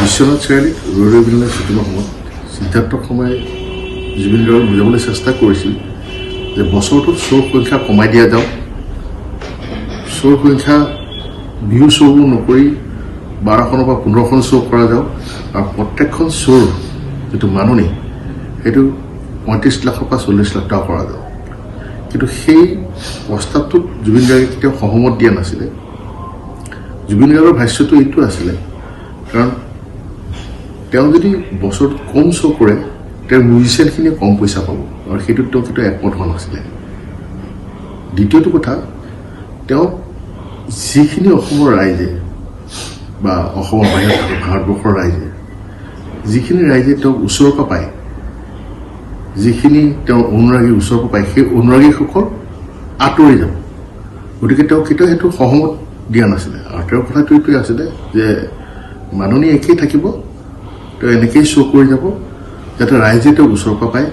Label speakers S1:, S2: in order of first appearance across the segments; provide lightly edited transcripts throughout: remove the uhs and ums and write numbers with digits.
S1: বিশ্বনাথ চাৰিআলিত ৰৈ বিনালে শ্বুটিঙৰ সময়ত সিদ্ধাৰ্থ শৰ্মাই জুবিন গাৰ্গক বুজাবলৈ চেষ্টা কৰিছিল যে বছৰটোত শ্ব'ৰ সংখ্যা কমাই দিয়া যাওক, শ্ব'ৰ সংখ্যা বিহু শ্ব'বোৰ নকৰি 12খন বা 15খন শ্ব' কৰা যাওক আৰু প্ৰত্যেকখন শ্ব'ৰ যিটো মাননি সেইটো 35 লাখৰ পৰা 40 লাখ টকা কৰা যাওক। কিন্তু সেই প্ৰস্তাৱটোত জুবিন গাৰ্গে কেতিয়াও সহমত দিয়া নাছিলে। জুবিন গাৰ্গৰ ভাষ্যটো এইটো আছিলে, কাৰণ তেওঁ যদি বছৰত কম শ্ব' কৰে তেওঁৰ মিউজিচিয়ানখিনিয়ে কম পইচা পাব আৰু সেইটোত তেওঁ কেতিয়াও একমত হোৱা নাছিলে। দ্বিতীয়টো কথা, তেওঁ যিখিনি অসমৰ ৰাইজে বা অসমৰ বাহিৰত থকা ভাৰতবৰ্ষৰ ৰাইজে যিখিনি ৰাইজে তেওঁক ওচৰৰ পৰা পায়, যিখিনি তেওঁৰ অনুৰাগী ওচৰৰ পৰা পায়, সেই অনুৰাগীসকল আঁতৰি যাব। গতিকে তেওঁ কেতিয়াও সেইটো সহমত দিয়া নাছিলে। আৰু তেওঁৰ কথাটো এইটোৱে আছিলে যে মাননি একেই থাকিব, তেওঁ এনেকেই শ্ব' কৰি যাব যাতে ৰাইজে তেওঁক ওচৰৰ পৰা পায়,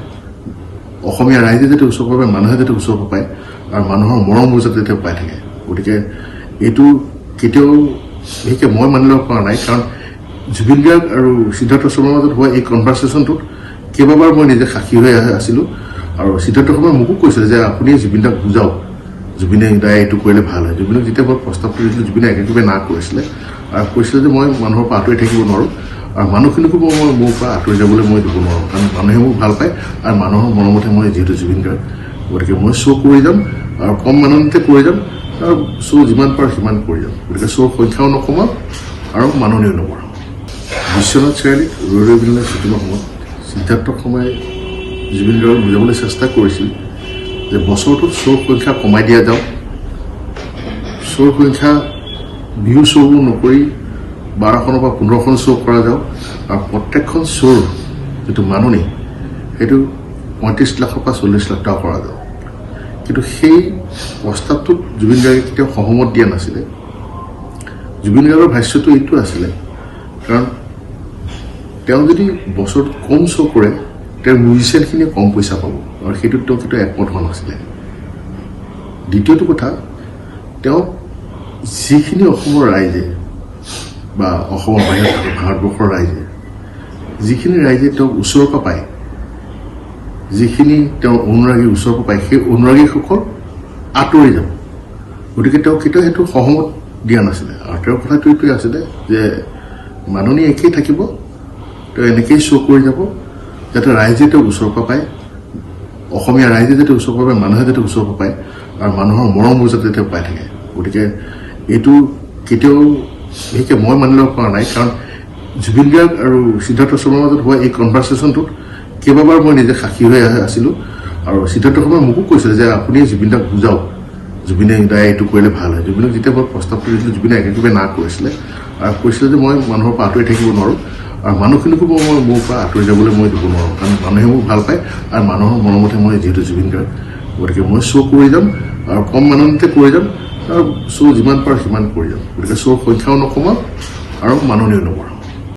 S1: অসমীয়া ৰাইজে যাতে ওচৰৰ পৰা পায়, মানুহে যাতে ওচৰৰ পৰা পায় আৰু মানুহৰ মৰমবোৰ যাতে তেওঁ পাই থাকে। গতিকে এইটো কেতিয়াও বিশেষকৈ মই মানি ল'ব পৰা নাই, কাৰণ জুবিন গাৰ্গ আৰু সিদ্ধাৰ্থ শৰ্মাৰ মাজত হোৱা এই কনভাৰ্চেশ্যনটোত কেইবাবাৰ মই নিজে সাক্ষী হৈ আছিলোঁ। আৰু সিদ্ধাৰ্থ শৰ্মাই মোকো কৈছিলে যে আপুনি জুবিন দাক বুজাওক, জুবিনে দাই এইটো কৰিলে ভাল হয়। জুবিনক যেতিয়া মই প্ৰস্তাৱ কৰিছিলোঁ জুবিনে একেবাৰে না কৰিছিলে আৰু কৈছিলে যে মই মানুহৰ পৰা আঁতৰি থাকিব নোৱাৰোঁ আৰু মানুহখিনিকো মই মোৰ পৰা আঁতৰি যাবলৈ মই দিব নোৱাৰোঁ, কাৰণ মানুহে মোক ভাল পায় আৰু মানুহৰ মৰমতে মই যিহেতু জুবিন গাৰ্গ, গতিকে মই শ্ব' কৰি যাম আৰু কম মাননিতে কৰি যাম আৰু শ্ব' যিমান পাৰোঁ সিমান কৰি যাম। গতিকে শ্ব'ৰ সংখ্যাও নকমাম আৰু মাননিও নকৰাম। বিশ্বনাথ চাৰিআলিত ৰৈ বিনালে শ্বুটিঙৰ সময়ত সিদ্ধাৰ্থ শৰ্মাই জুবিন গাৰ্গক বুজাবলৈ চেষ্টা কৰিছিল যে বছৰটোত শ্ব'ৰ সংখ্যা কমাই দিয়া যাওক, শ্ব'ৰ সংখ্যা বিহু শ্ব'বোৰ নকৰি 12খন বা 15খন শ্ব' কৰা যাওক আৰু প্ৰত্যেকখন শ্ব'ৰ যিটো মাননি সেইটো 35 লাখৰ পৰা 40 লাখ টকা কৰা যাওক। কিন্তু সেই প্ৰস্তাৱটোত জুবিন গাৰ্গে কেতিয়াও সহমত দিয়া নাছিলে। জুবিন গাৰ্গৰ ভাষ্যটো এইটো আছিলে, কাৰণ তেওঁ যদি বছৰত কম শ্ব' কৰে তেওঁৰ মিউজিচিয়ানখিনিয়ে কম পইচা পাব আৰু সেইটোত তেওঁ কেতিয়াও একমত হোৱা নাছিলে। দ্বিতীয়টো কথা, তেওঁ যিখিনি অসমৰ ৰাইজে বা অসমৰ বাহিৰত থকা ভাৰতবৰ্ষৰ ৰাইজে যিখিনি ৰাইজে তেওঁক ওচৰৰ পৰা পায়, যিখিনি তেওঁৰ অনুৰাগী ওচৰৰ পৰা পায়, সেই অনুৰাগীসকল আঁতৰি যাব। গতিকে তেওঁ কেতিয়াও সেইটো সহমত দিয়া নাছিলে। আৰু তেওঁৰ কথাটো এইটোৱে আছিলে যে মাননি একেই থাকিব, তেওঁ এনেকেই শ্ব' কৰি যাব যাতে ৰাইজে তেওঁক ওচৰৰ পৰা পায়, অসমীয়া ৰাইজে যাতে ওচৰৰ পৰা পায়, মানুহে যাতে ওচৰৰ পৰা পায় আৰু মানুহৰ মৰমবোৰ যাতে তেওঁ পাই থাকে। গতিকে এইটো কেতিয়াও বিশেষকৈ মই মানি ল'ব পৰা নাই, কাৰণ জুবিন গাৰ্গ আৰু সিদ্ধাৰ্থ শৰ্মাৰ মাজত হোৱা এই কনভাৰ্চেশ্যনটোত কেইবাবাৰ মই নিজে সাক্ষী হৈ আছিলোঁ। আৰু সিদ্ধাৰ্থ শৰ্মাই মোকো কৈছিলে যে আপুনি জুবিন দাক বুজাওক, জুবিনে দাই এইটো কৰিলে ভাল হয়। জুবিনক যেতিয়া মই প্ৰস্তাৱ কৰিছিলোঁ জুবিনে একেবাৰে না কৰিছিলে আৰু কৈছিলে যে মই মানুহৰ পৰা আঁতৰি থাকিব নোৱাৰোঁ আৰু মানুহখিনিকো মই মোৰ পৰা আঁতৰি যাবলৈ মই দিব নোৱাৰোঁ, কাৰণ মানুহে মোক ভাল পায় আৰু মানুহৰ মৰমতে মই যিহেতু জুবিন গাৰ্গ, গতিকে মই শ্ব' কৰি যাম আৰু কম মাননিতে কৰি যাম আৰু শ্ব' যিমান পাৰোঁ সিমান কৰি যাম। গতিকে শ্ব'ৰ সংখ্যাও নকমাম আৰু মাননিও নকৰাম।